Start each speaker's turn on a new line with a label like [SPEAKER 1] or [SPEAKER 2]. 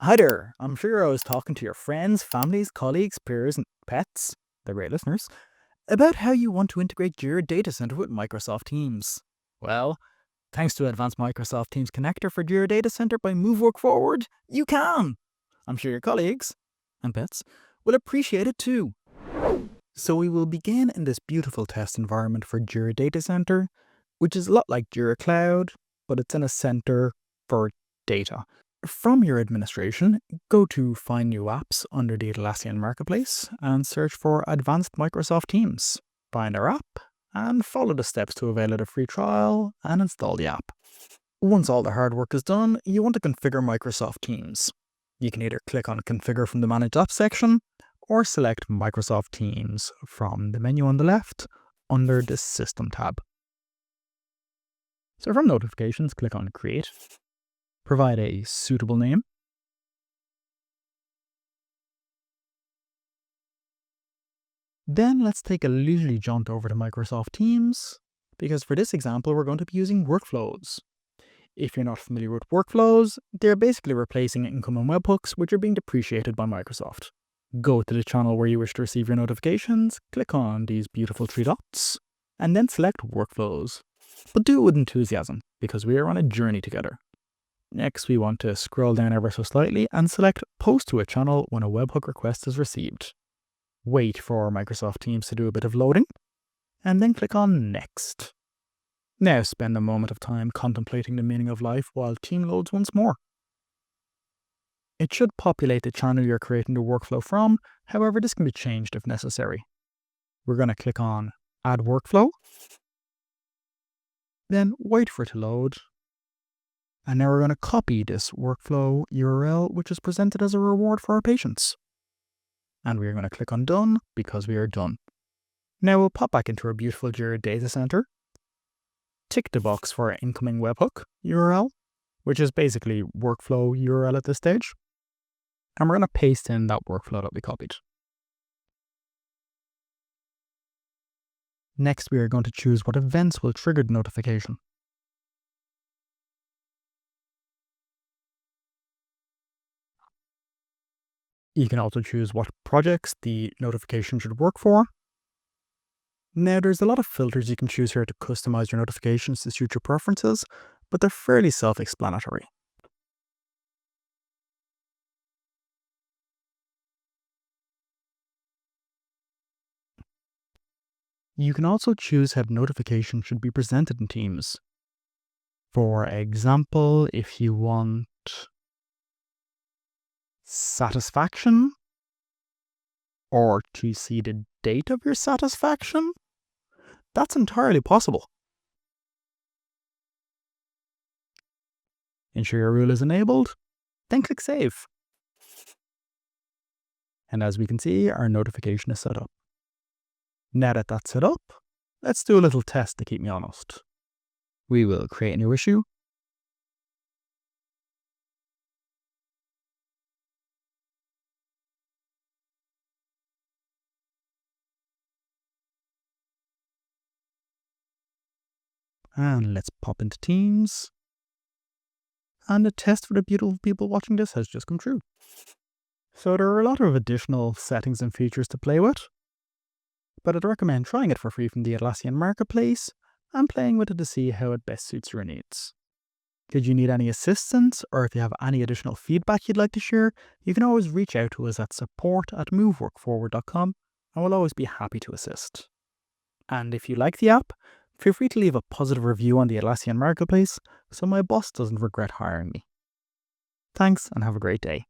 [SPEAKER 1] Hi there. I'm sure you're always talking to your friends, families, colleagues, peers, and pets, they're great listeners, about how you want to integrate Jira Data Center with Microsoft Teams. Well, thanks to advanced Microsoft Teams connector for Jira Data Center by MoveWork Forward, you can. I'm sure your colleagues and pets will appreciate it too. So we will begin in this beautiful test environment for Jira Data Center, which is a lot like Jira Cloud, but it's in a center for data. From your administration, go to Find New Apps under the Atlassian Marketplace and search for Advanced Microsoft Teams. Find our app and follow the steps to avail of a free trial and install the app. Once all the hard work is done, you want to configure Microsoft Teams. You can either click on Configure from the Manage Apps section or select Microsoft Teams from the menu on the left under the System tab. So from Notifications, click on Create. Provide a suitable name. Then let's take a leisurely jaunt over to Microsoft Teams, because for this example, we're going to be using workflows. If you're not familiar with workflows, they're basically replacing incoming webhooks, which are being depreciated by Microsoft. Go to the channel where you wish to receive your notifications, click on these beautiful three dots, and then select Workflows. But do it with enthusiasm, because we are on a journey together. Next, we want to scroll down ever so slightly and select Post to a channel when a webhook request is received. Wait for Microsoft Teams to do a bit of loading, and then click on Next. Now spend a moment of time contemplating the meaning of life while Team loads once more. It should populate the channel you're creating the workflow from, however this can be changed if necessary. We're going to click on Add Workflow, then wait for it to load. And now we're going to copy this workflow URL, which is presented as a reward for our patience. And we're going to click on Done because we are done. Now we'll pop back into our beautiful Jira Data Center, tick the box for our incoming webhook URL, which is basically workflow URL at this stage. And we're going to paste in that workflow that we copied. Next, we are going to choose what events will trigger the notification. You can also choose what projects the notification should work for. Now, there's a lot of filters you can choose here to customize your notifications to suit your preferences, but they're fairly self-explanatory. You can also choose how the notification should be presented in Teams. For example, if you want satisfaction, or to see the date of your satisfaction, that's entirely possible. Ensure your rule is enabled, then click Save. And as we can see, our notification is set up. Now that that's set up, let's do a little test to keep me honest. We will create a new issue. And let's pop into Teams. And the test for the beautiful people watching this has just come true. So there are a lot of additional settings and features to play with, but I'd recommend trying it for free from the Atlassian Marketplace and playing with it to see how it best suits your needs. Did you need any assistance, or if you have any additional feedback you'd like to share, you can always reach out to us at support@moveworkforward.com and we'll always be happy to assist. And if you like the app, feel free to leave a positive review on the Atlassian Marketplace so my boss doesn't regret hiring me. Thanks and have a great day.